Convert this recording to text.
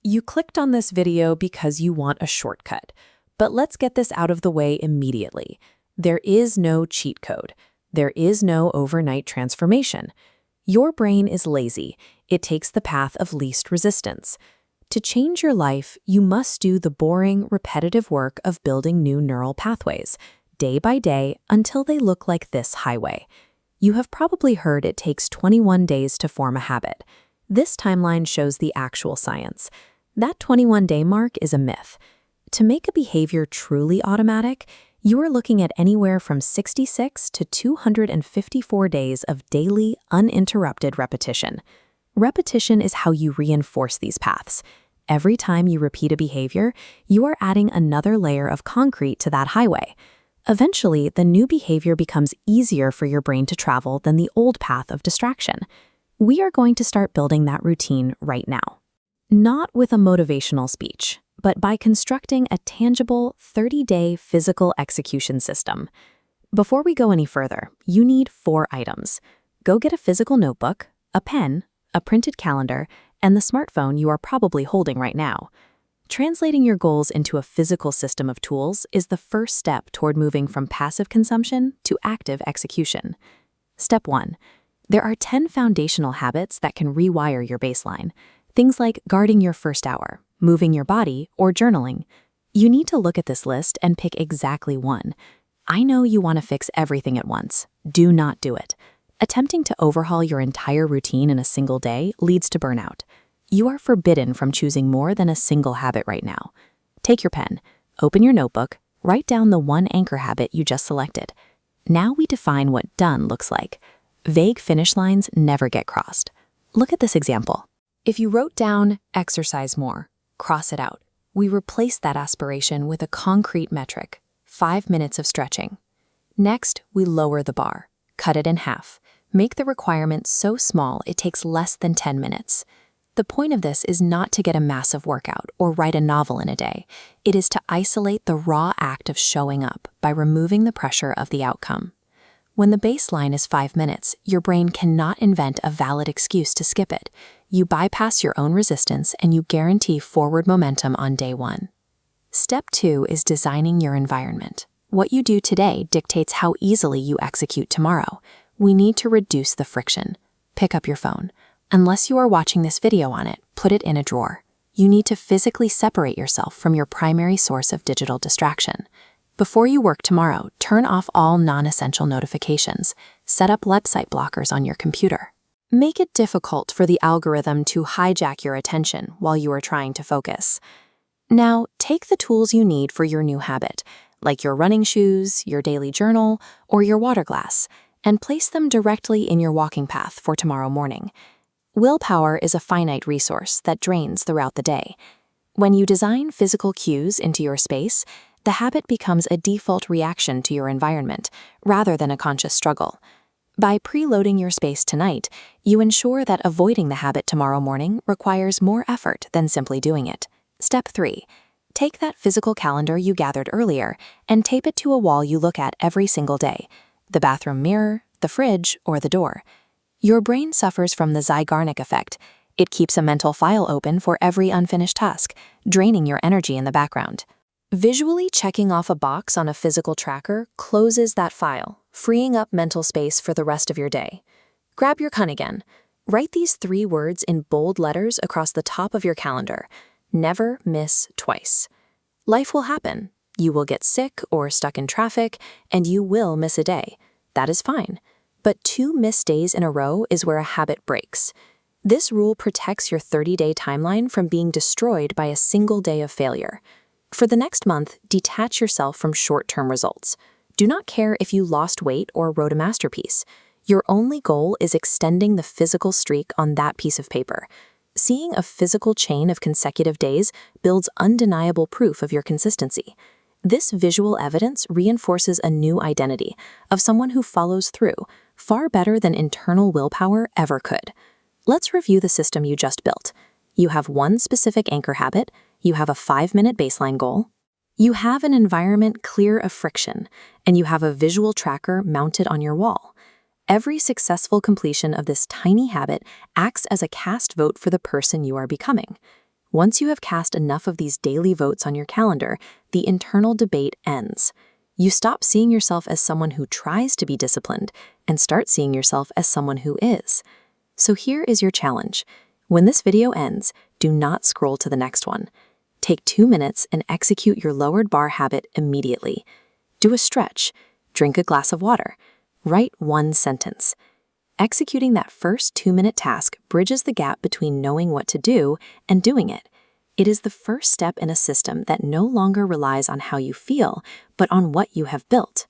You clicked on this video because you want a shortcut, but let's get this out of the way immediately. There is no cheat code. There is no overnight transformation. Your brain is lazy. It takes the path of least resistance. To change your life, you must do the boring, repetitive work of building new neural pathways, day by day, until they look like this highway. You have probably heard it takes 21 days to form a habit. This timeline shows the actual science. That 21-day mark is a myth. To make a behavior truly automatic, you are looking at anywhere from 66 to 254 days of daily, uninterrupted repetition. Repetition is how you reinforce these paths. Every time you repeat a behavior, you are adding another layer of concrete to that highway. Eventually, the new behavior becomes easier for your brain to travel than the old path of distraction. We are going to start building that routine right now. Not with a motivational speech, but by constructing a tangible 30-day physical execution system. Before we go any further, you need 4 items. Go get a physical notebook, a pen, a printed calendar, and the smartphone you are probably holding right now. Translating your goals into a physical system of tools is the first step toward moving from passive consumption to active execution. Step 1. There are 10 foundational habits that can rewire your baseline. Things like guarding your first hour, moving your body, or journaling. You need to look at this list and pick exactly one. I know you want to fix everything at once. Do not do it. Attempting to overhaul your entire routine in a single day leads to burnout. You are forbidden from choosing more than a single habit right now. Take your pen, open your notebook, write down the one anchor habit you just selected. Now we define what done looks like. Vague finish lines never get crossed. Look at this example. If you wrote down exercise more, cross it out. We replace that aspiration with a concrete metric, 5 minutes of stretching. Next, we lower the bar, cut it in half. Make the requirement so small it takes less than 10 minutes. The point of this is not to get a massive workout or write a novel in a day. It is to isolate the raw act of showing up by removing the pressure of the outcome. When the baseline is 5 minutes, your brain cannot invent a valid excuse to skip it. You bypass your own resistance and you guarantee forward momentum on day 1. Step 2 is designing your environment. What you do today dictates how easily you execute tomorrow. We need to reduce the friction. Pick up your phone. Unless you are watching this video on it, put it in a drawer. You need to physically separate yourself from your primary source of digital distraction. Before you work tomorrow, turn off all non-essential notifications. Set up website blockers on your computer. Make it difficult for the algorithm to hijack your attention while you are trying to focus. Now, take the tools you need for your new habit, like your running shoes, your daily journal, or your water glass, and place them directly in your walking path for tomorrow morning. Willpower is a finite resource that drains throughout the day. When you design physical cues into your space, the habit becomes a default reaction to your environment, rather than a conscious struggle. By preloading your space tonight, you ensure that avoiding the habit tomorrow morning requires more effort than simply doing it. Step 3. Take that physical calendar you gathered earlier and tape it to a wall you look at every single day, the bathroom mirror, the fridge, or the door. Your brain suffers from the Zeigarnik effect. It keeps a mental file open for every unfinished task, draining your energy in the background. Visually checking off a box on a physical tracker closes that file, freeing up mental space for the rest of your day. Grab your pen again. Write these 3 words in bold letters across the top of your calendar. Never miss twice. Life will happen. You will get sick or stuck in traffic, and you will miss a day. That is fine. But 2 missed days in a row is where a habit breaks. This rule protects your 30-day timeline from being destroyed by a single day of failure. For the next month, detach yourself from short-term results. Do not care if you lost weight or wrote a masterpiece. Your only goal is extending the physical streak on that piece of paper. Seeing a physical chain of consecutive days builds undeniable proof of your consistency. This visual evidence reinforces a new identity of someone who follows through, far better than internal willpower ever could. Let's review the system you just built. You have one specific anchor habit, you have a 5-minute baseline goal, you have an environment clear of friction, and you have a visual tracker mounted on your wall. Every successful completion of this tiny habit acts as a cast vote for the person you are becoming. Once you have cast enough of these daily votes on your calendar, the internal debate ends. You stop seeing yourself as someone who tries to be disciplined and start seeing yourself as someone who is. So here is your challenge. When this video ends, do not scroll to the next one. Take 2 minutes and execute your lowered bar habit immediately. Do a stretch, drink a glass of water, write one sentence. Executing that first 2-minute task bridges the gap between knowing what to do and doing it. It is the first step in a system that no longer relies on how you feel, but on what you have built.